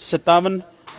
57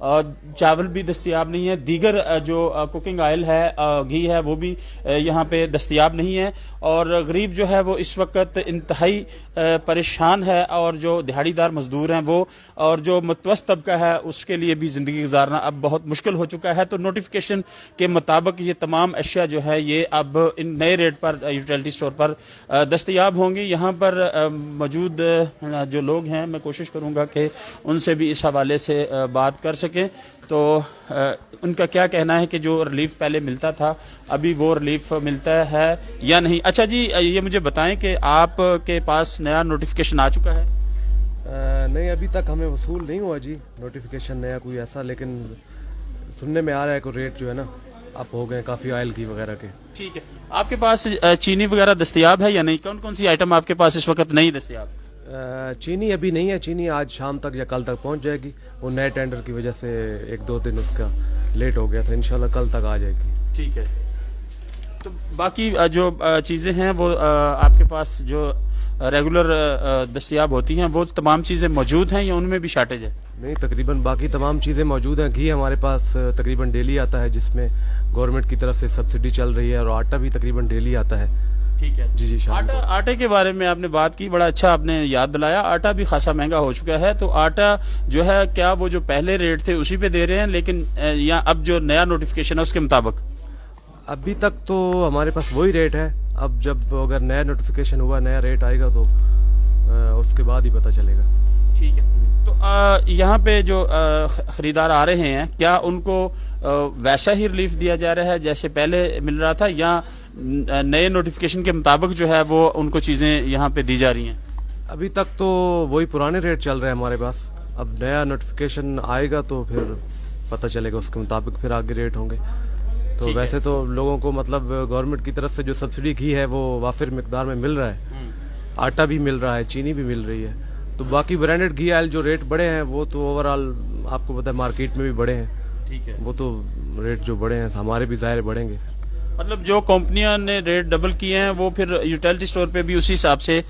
چاول بھی دستیاب نہیں ہے، دیگر جو کوکنگ آئل ہے، گھی ہے، وہ بھی یہاں پہ دستیاب نہیں ہے، اور غریب جو ہے وہ اس وقت انتہائی پریشان ہے، اور جو دہاڑی دار مزدور ہیں وہ اور جو متوسط طبقہ ہے اس کے لیے بھی زندگی گزارنا اب بہت مشکل ہو چکا ہے۔ تو نوٹیفیکیشن کے مطابق یہ تمام اشیاء جو ہے یہ اب ان نئے ریٹ پر یوٹیلٹی سٹور پر دستیاب ہوں گی۔ یہاں پر موجود جو لوگ ہیں میں کوشش کروں گا کہ ان سے بھی اس حوالے سے بات کر سکیں، تو ان کا کیا کہنا ہے کہ جو ریلیف پہلے ملتا تھا ابھی وہ ریلیف ملتا ہے یا نہیں۔ اچھا جی، یہ مجھے بتائیں کہ آپ کے پاس نیا نوٹیفیکیشن آ چکا ہے؟ نہیں، ابھی تک ہمیں وصول نہیں ہوا جی نوٹیفیکیشن نیا کوئی ایسا، لیکن سننے میں آ رہا ہے کہ ریٹ جو ہے نا اپ ہو گئے کافی آئل کی وغیرہ کے۔ ٹھیک ہے، آپ کے پاس چینی وغیرہ دستیاب ہے یا نہیں؟ کون کون سی آئٹم آپ کے پاس اس وقت نہیں دستیاب؟ چینی ابھی نہیں ہے، چینی آج شام تک یا کل تک پہنچ جائے گی، وہ نئے ٹینڈر کی وجہ سے ایک دو دن اس کا لیٹ ہو گیا تھا، انشاءاللہ کل تک آ جائے گی۔ ٹھیک ہے، تو باقی جو چیزیں ہیں وہ آپ کے پاس جو ریگولر دستیاب ہوتی ہیں وہ تمام چیزیں موجود ہیں یا ان میں بھی شارٹیج ہے؟ نہیں، تقریباً باقی تمام چیزیں موجود ہیں۔ گھی ہمارے پاس تقریباً ڈیلی آتا ہے جس میں گورنمنٹ کی طرف سے سبسڈی چل رہی ہے، اور آٹا بھی تقریباً ڈیلی آتا ہے۔ ٹھیک ہے جی شام کو۔ آٹے کے بارے میں آپ نے بات کی، بڑا اچھا آپ نے یاد دلایا، آٹا بھی خاصا مہنگا ہو چکا ہے، تو آٹا جو ہے کیا وہ جو پہلے ریٹ تھے اسی پہ دے رہے ہیں، لیکن یا اب جو نیا نوٹیفیکیشن ہے اس کے مطابق؟ ابھی تک تو ہمارے پاس وہی ریٹ ہے، اب جب اگر نیا نوٹیفیکیشن ہوا نیا ریٹ آئے گا تو اس کے بعد ہی پتہ چلے گا۔ ٹھیک ہے، تو یہاں پہ جو خریدار آ رہے ہیں کیا ان کو ویسا ہی ریلیف دیا جا رہا ہے جیسے پہلے مل رہا تھا، یا نئے نوٹیفیکیشن کے مطابق جو ہے وہ ان کو چیزیں یہاں پہ دی جا رہی ہیں؟ ابھی تک تو وہی پرانے ریٹ چل رہے ہیں ہمارے پاس، اب نیا نوٹیفیکیشن آئے گا تو پھر پتہ چلے گا، اس کے مطابق پھر آگے ریٹ ہوں گے۔ تو ویسے تو لوگوں کو مطلب گورنمنٹ کی طرف سے جو سبسڈی کی ہے وہ وافر مقدار میں مل رہا ہے، آٹا بھی مل رہا ہے، چینی بھی مل رہی ہے، تو باقی برانڈڈ گھی آئل جو ریٹ بڑے ہیں وہ تو اوور آل آپ کو پتہ ہے مارکیٹ میں بھی بڑے ہیں۔ ٹھیک ہے، وہ تو ریٹ جو بڑے ہیں ہمارے بھی ظاہر بڑھیں گے۔ مطلب جو کمپنیاں نے ریٹ ڈبل کیے ہیں وہ پھر یوٹیلٹی سٹور پہ بھی اسی حساب سے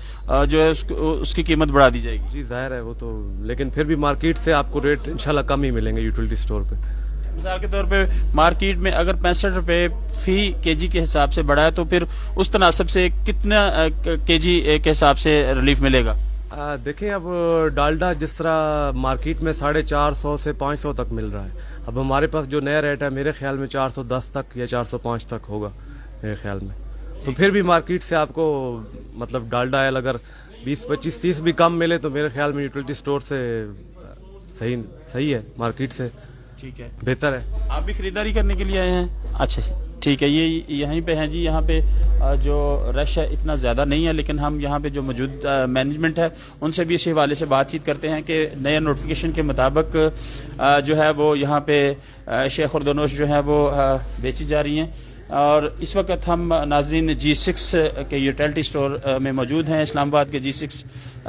جو ہے اس کی قیمت بڑھا دی جائے گی؟ جی ظاہر ہے وہ تو، لیکن پھر بھی مارکیٹ سے آپ کو ریٹ انشاءاللہ کم ہی ملیں گے یوٹیلٹی سٹور پہ۔ مثال کے طور پہ مارکیٹ میں اگر 65 روپے فی کے جی کے حساب سے بڑھا ہے تو پھر اس تناسب سے کتنا کے جی کے حساب سے ریلیف ملے گا؟ دیکھیں اب ڈالڈا جس طرح مارکیٹ میں 450 سے 500 تک مل رہا ہے، اب ہمارے پاس جو نیا ریٹ ہے میرے خیال میں 410 تک یا 405 تک ہوگا میرے خیال میں، تو پھر بھی مارکیٹ سے آپ کو مطلب ڈالڈا آئل اگر 20 25 30 بھی کم ملے تو میرے خیال میں یوٹیلٹی سٹور سے صحیح ہے، مارکیٹ سے ٹھیک ہے، بہتر ہے۔ آپ بھی خریداری کرنے کے لیے آئے ہیں؟ اچھا ٹھیک ہے، یہ یہیں پہ ہیں جی، یہاں پہ جو رش ہے اتنا زیادہ نہیں ہے، لیکن ہم یہاں پہ جو موجود مینجمنٹ ہے ان سے بھی اسی حوالے سے بات چیت کرتے ہیں کہ نئے نوٹیفیکیشن کے مطابق جو ہے وہ یہاں پہ شیخ خوردونوش جو ہے وہ بیچی جا رہی ہیں۔ اور اس وقت ہم ناظرین G6 کے یوٹیلٹی سٹور میں موجود ہیں، اسلام آباد کے G6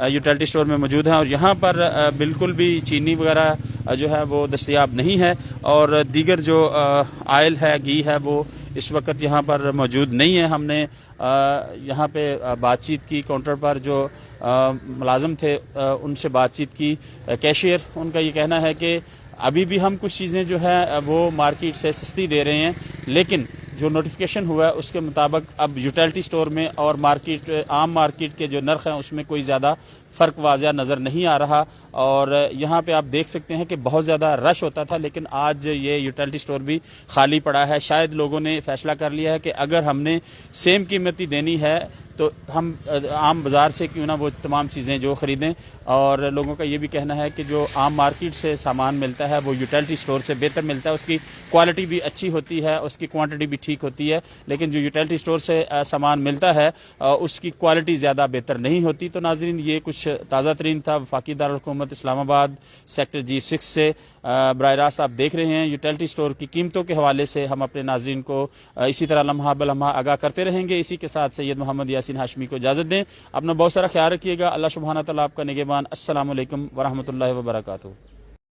یوٹیلٹی سٹور میں موجود ہیں، اور یہاں پر بالکل بھی چینی وغیرہ جو ہے وہ دستیاب نہیں ہے، اور دیگر جو آئل ہے، گھی ہے، وہ اس وقت یہاں پر موجود نہیں ہے۔ ہم نے یہاں پہ بات چیت کی، کاؤنٹر پر جو ملازم تھے ان سے بات چیت کی، کیشیئر، ان کا یہ کہنا ہے کہ ابھی بھی ہم کچھ چیزیں جو ہے وہ مارکیٹ سے سستی دے رہے ہیں، لیکن جو نوٹیفیکیشن ہوا ہے اس کے مطابق اب یوٹیلٹی سٹور میں اور مارکیٹ عام مارکیٹ کے جو نرخ ہیں اس میں کوئی زیادہ فرق واضح نظر نہیں آ رہا، اور یہاں پہ آپ دیکھ سکتے ہیں کہ بہت زیادہ رش ہوتا تھا، لیکن آج یہ یوٹیلٹی سٹور بھی خالی پڑا ہے۔ شاید لوگوں نے فیصلہ کر لیا ہے کہ اگر ہم نے سیم قیمتی دینی ہے تو ہم عام بازار سے کیوں نہ وہ تمام چیزیں جو خریدیں، اور لوگوں کا یہ بھی کہنا ہے کہ جو عام مارکیٹ سے سامان ملتا ہے وہ یوٹیلٹی سٹور سے بہتر ملتا ہے، اس کی کوالٹی بھی اچھی ہوتی ہے، اس کی کوانٹٹی بھی ٹھیک ہوتی ہے، لیکن جو یوٹیلٹی سٹور سے سامان ملتا ہے اس کی کوالٹی زیادہ بہتر نہیں ہوتی۔ تو ناظرین یہ کچھ تازہ ترین تھا وفاقی دارالحکومت اسلام آباد سیکٹر G6 سے۔ براہ راست آپ دیکھ رہے ہیں یوٹیلٹی سٹور کی قیمتوں کے حوالے سے ہم اپنے ناظرین کو اسی طرح لمحہ بلمحہ آگاہ کرتے رہیں گے۔ اسی کے ساتھ سید محمد یاسین ہاشمی کو اجازت دیں، اپنا بہت سارا خیال رکھیے گا۔ اللہ سبحانہ تعالیٰ آپ کا نگہبان۔ السلام علیکم ورحمۃ اللہ وبرکاتہ۔